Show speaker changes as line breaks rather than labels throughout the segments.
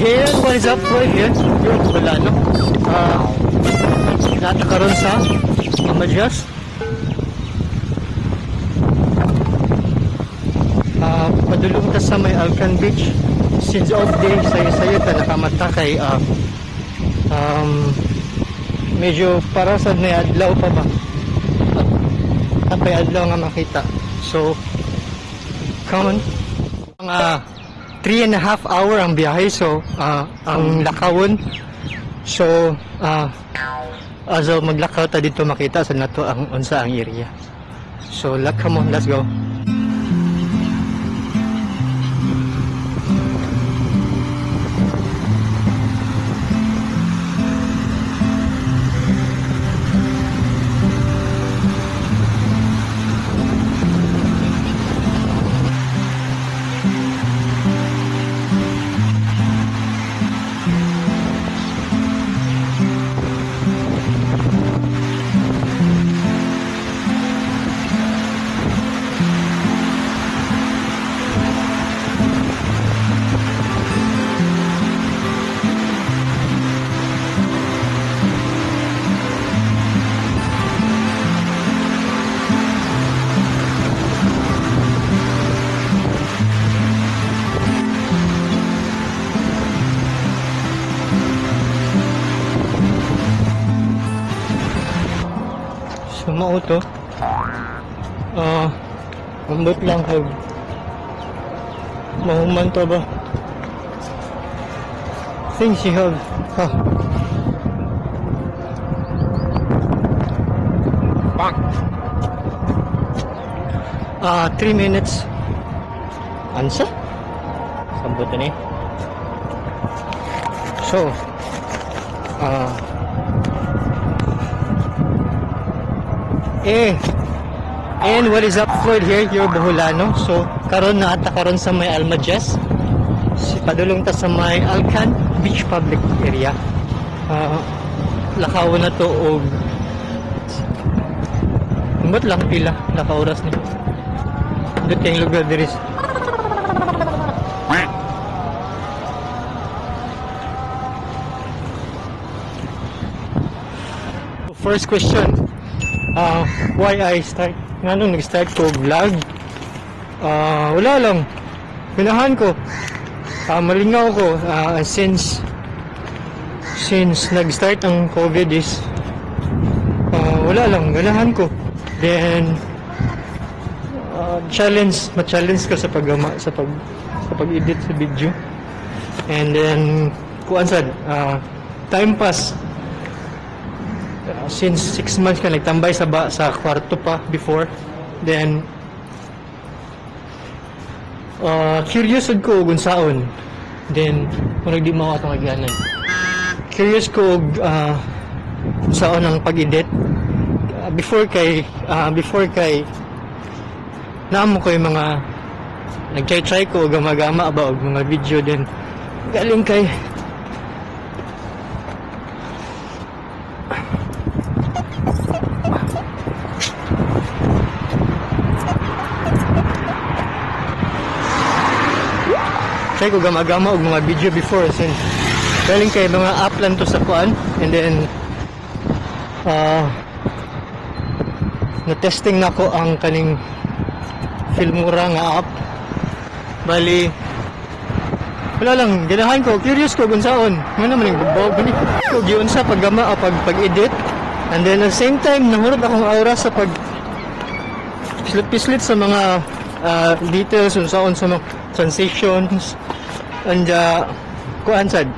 Hey, what is up, boy? Here, yun, wala, no? Natakaroon sa Amadyas. Padulong ta sa may Alcan Beach. Since off day, sayo-sayo ta nakamata kay medyo para sa may adlaw pa ba? Tapay adlaw nga makita. So, come on. Mga 3.5 hour ang biyahe, so ang lakawon, so aso maglakaw ta dito makita sa nato ang unsa ang area. So come on, let's go. Sumao to. Ambot lang kag mahuman to ba? Things you have. 3 minutes. Ansa? Sambot ni. So, and what is up, Floyd here, your Boholano. So karon na ata karon sa may Almadyas, padulong ta sa may Alcan Beach public area. Lakaw na to og umot lang pila naka oras ni dito kay lugar diri. First question, why I start, nga nung nag-start ko vlog, wala lang, pinahan ko, malingaw ko, since nag-start ang COVID is, wala lang, ganahan ko, then, ma-challenge ko sa pag-edit sa video, and then, kuan sad, time pass. Since 6 months ka nagtambay sa kwarto pa before, then curious ko og unsaon, then kung di mo ako kaganan, curious ko og unsaon ang pag-edit before kay namo ko yung mga nag-try ko gama-gama ba og mga video, then galing kay ko gama-gama og mga video before, since galing kay mga app lang to sa kuan, and then na-testing na ko ang kaning Filmora nga app. Bali wala lang, ganahan ko, curious ko kung saan nga naman yung bubog ko giyon sa paggama o pag-edit, and then at the same time nahurot akong aura sa pag pislit sa mga details kung saan sa mga transitions, and kuan sad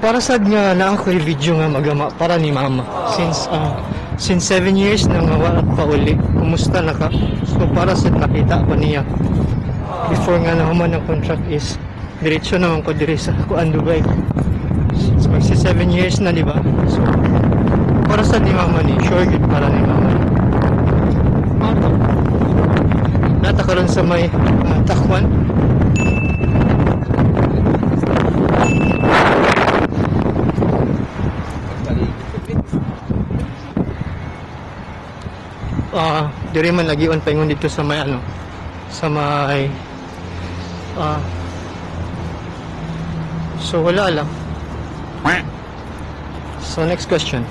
para sad nga na ako yung video nga magama para ni mama, since 7 years na nga wala pa uli, kumusta na ka, so para sad nakita pa niya before nga nahuman ang contract is diretso naman ko diri sa kuan Dubai, since magsi 7 years na, di ba? So para sad ni mama ni, sure good para ni mama natakaroon sa may Takwan. Diri man lagi on paingon dito sa may sa may So wala lang. So next question.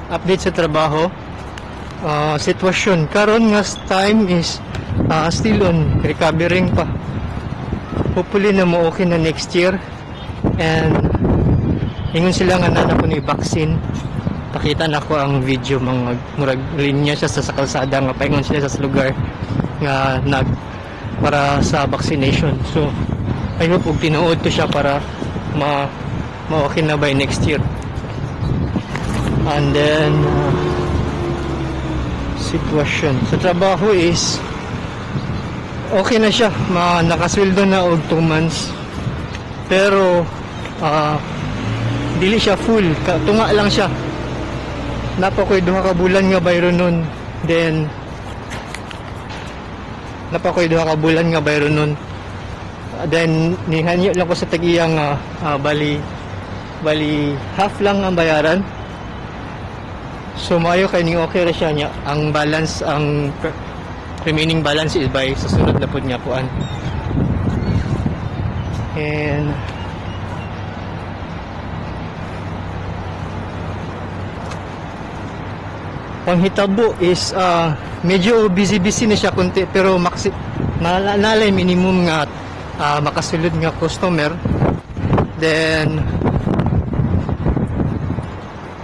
Update sa trabaho. Sitwasyon karon nga time is still on recovering pa. Hopefully na mo okay na next year. And ingon sila nga na ko ni vaccine. Pakita na ko ang video mga murag linya siya sa kalsada nga paingon sila sa lugar nga para sa vaccination. So I hope og tinuod to siya para ma-okay na by next year. And then sitwasyon sa trabaho is okay na siya, nakasweldo na og 2 months, pero dili siya full, tunga lang siya. Napakoy 2 ka bulan nga bayro nun, then then nihanyo lang ko sa tag-iyang bali half lang ang bayaran. So maayo kay ni okay ra siya niya. Ang balance, ang remaining balance is by sa sunod na pud nga puan. And panghitabo is medyo busy na siya kunti, pero nalay minimum nga makasulod nga customer. Then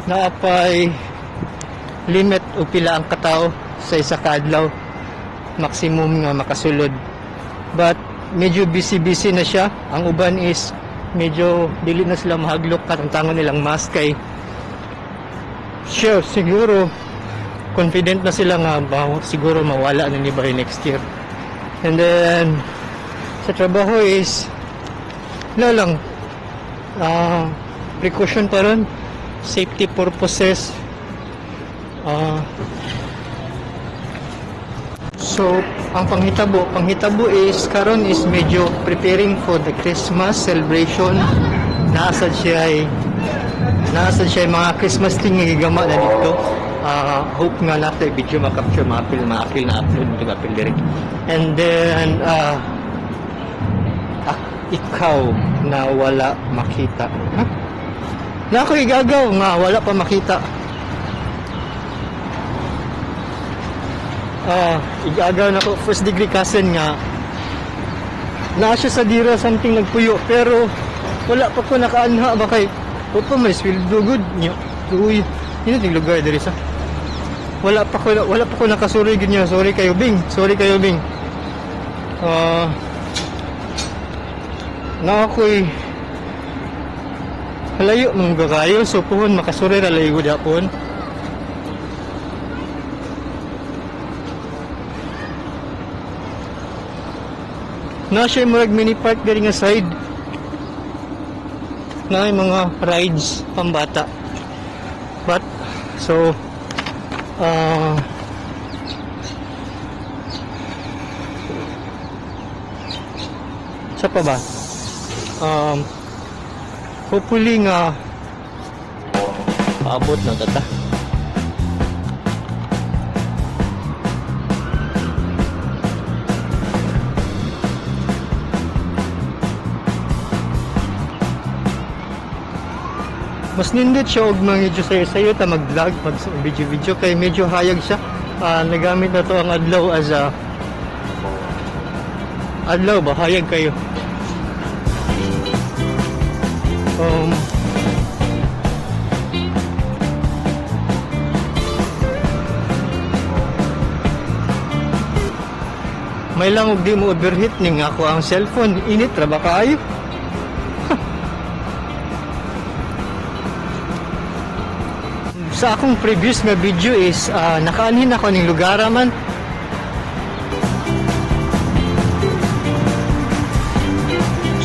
naapay limit o pila ang katao sa isa ka adlaw, maximum nga makasulod. But medyo busy na siya. Ang uban is medyo dili na sila mahaglok katantangon nilang mask kay sure siguro confident na sila nga siguro mawala na ni by next year. And then sa trabaho is lang precaution pa ron, safety purposes. So ang panghitabo is karon is medyo preparing for the Christmas celebration. Naasad siya mga Christmas thing nga gigama na dito. Hope nga natin video ma-capture, ma-upload direct. And then ikaw na wala makita, na ako igagaw nga wala pa makita. Igagaw na ko first degree cousin nga na siya sa dira something nagpuyo, pero wala pa ko nakaanha ba kay opo may sweldo good niya. Uy, yun yung lugar diri sa wala pa ko nakasuri gid niya. Sorry kayo Bing. Na ako'y halayo mong gagayo, so puhon makasuri halayo gud apon. Na siya murag mini park diri nga side na mga rides pambata. But so sa pa ba hopefully nga paabot na tata. Mas nindot siya og mga video sayo ta mag-vlog, mag-video kay medyo hayag siya. Nagamit na to ang adlaw as a adlaw ba hayag kayo. May lang og di mo overheat ning ako ang cellphone, init ra ba kaayo? Sa akong previous nga video is nakaanhin ako ning lugar man.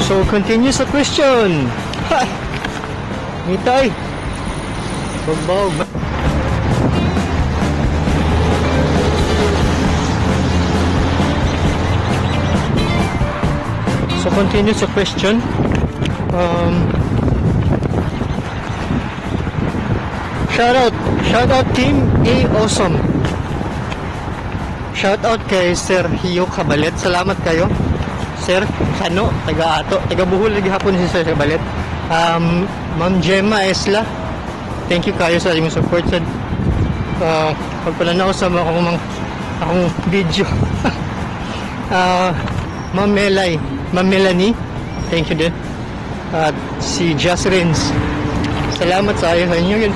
So continue sa question. Ha! Mitay. Bagbawg. So continue sa question. Shout out team A awesome. Shout out kay Sir Hio Cabalet. Salamat kayo. Sir, Sano, taga Ato, taga Bohol lagi hapon si Sir Cabalet. Ma'am Gemma Esla. Thank you kayo sa inyong support sa pagpalanaw sa mga akong video. Ma'am Melay, Ma'am Melanie, thank you din. At si Jasrins, salamat sa inyo yun.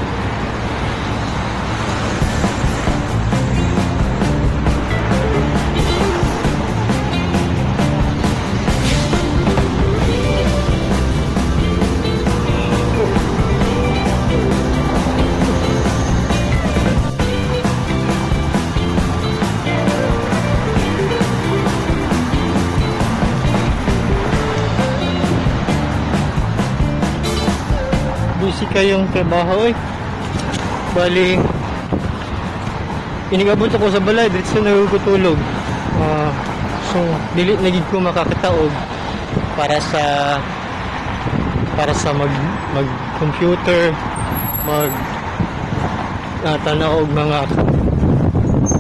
Busy kayong trabaho eh. Bali, inigabot ako sa balay, dito nagugutulog. So, dili nagig ko makakataog para sa mag computer, tanaw og mga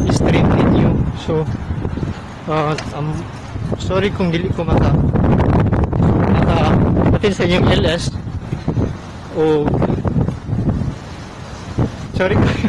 stream video. So, sorry kung dili ko atin sa inyong LS. Oh, sorry kayo.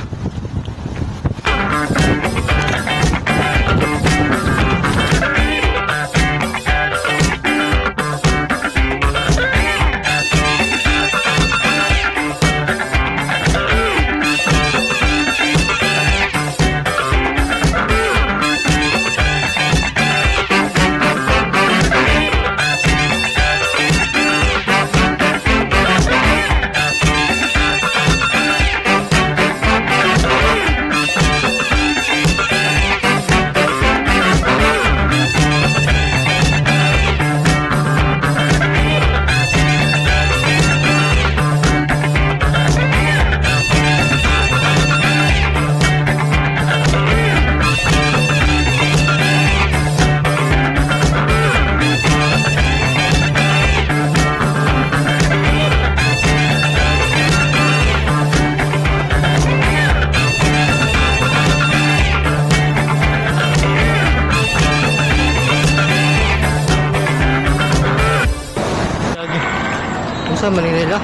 Sa Manila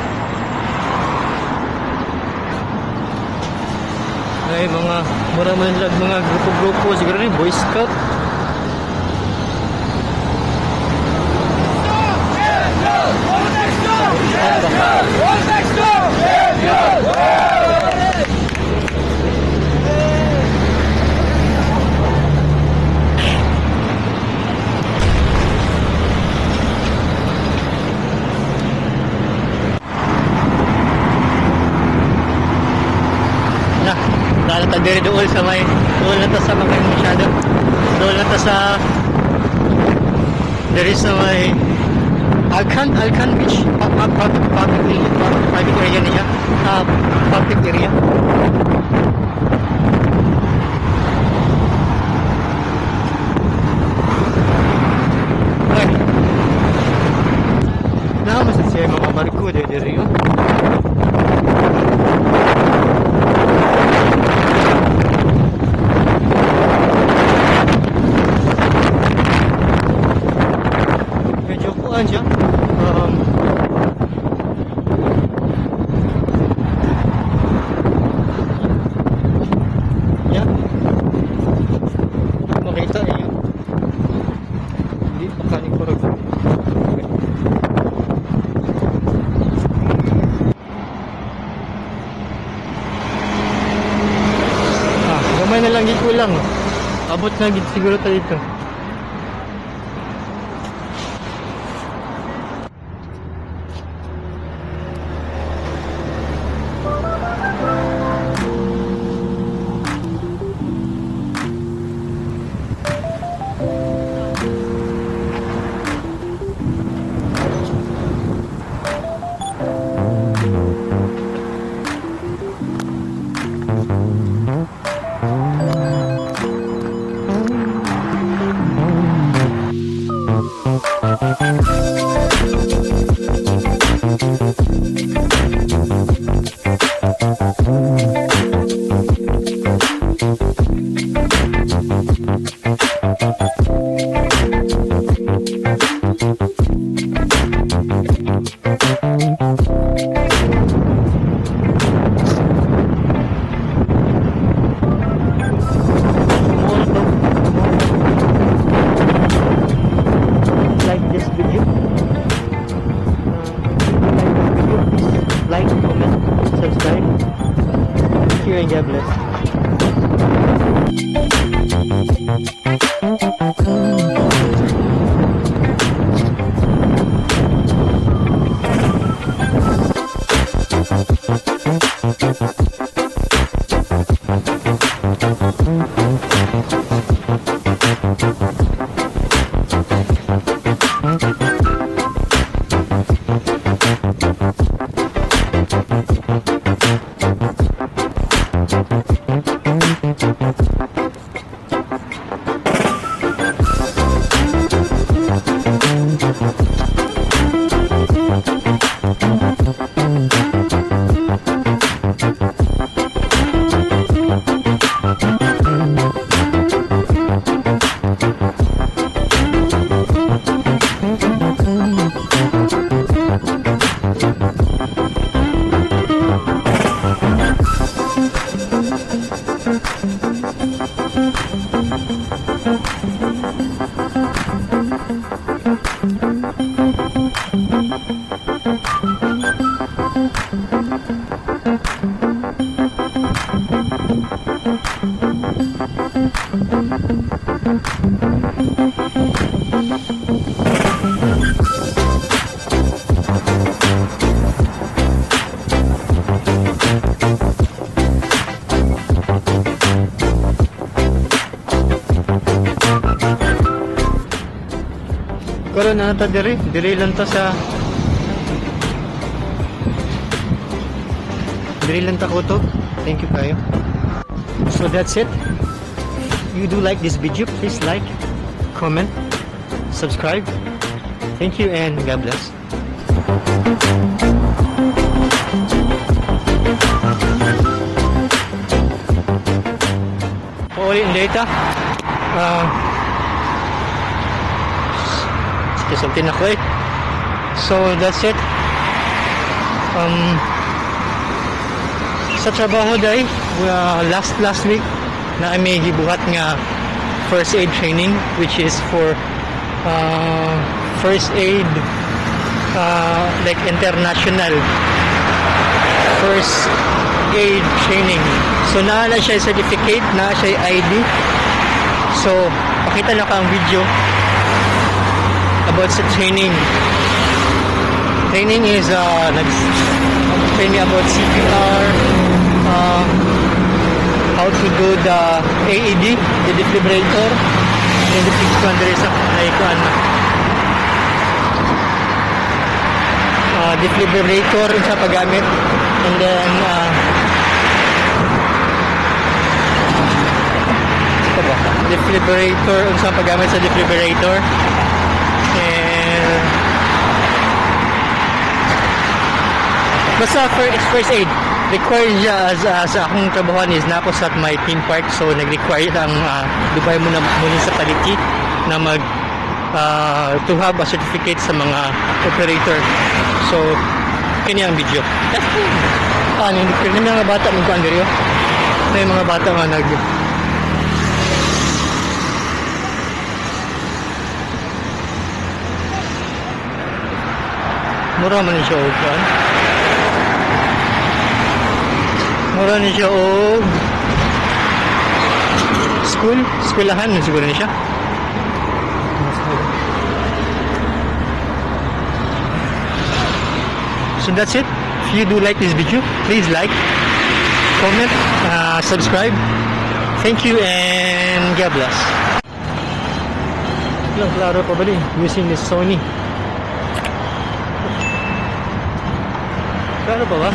ay mga mura man lang mga grupo-grupo siguro ni Boy Scout. Lalata diri dool sa may dool na ta sa mga masyado dool na ta sa there is may Alcan Beach public area niya public area. Ay na mas siya mga barko diri yun. Siya yan makita yun hindi makanik ko rin gamay na lang gikulang abot na siguro tayo dito. Karon na ta diri lang ta sa diri lang ta kutob. Thank you kayo. So that's it. If you do like this video, please like, comment, subscribe. Thank you and God bless. Paulit ang data. Something ako eh. So that's it. Sa trabaho day, last week na may gibuhat nga first aid training, which is for first aid like international first aid training. So naa na siya certificate, naa siya ID. So pakita na ka ang video about sa training. Training is training about CPR, how to do the AED, the defibrillator, and the fixed one there is defibrillator sa paggamit, and then defibrillator sa paggamit sa defibrillator. Basta first aid required siya as akong trabahoan is na ako sa my team park, so nag-require ang Dubai muna municipality na mag to have a certificate sa mga operator. So kanya ang video. Hindi mga bata magkuhan dito. May mga bata nga mura man siya upan. Mura ni siya og skulahan siguro ni siya. So that's it. If you do like this video, please like, comment, subscribe. Thank you and God bless. Lang klaro pa bali using this Sony. Klaro ba ba?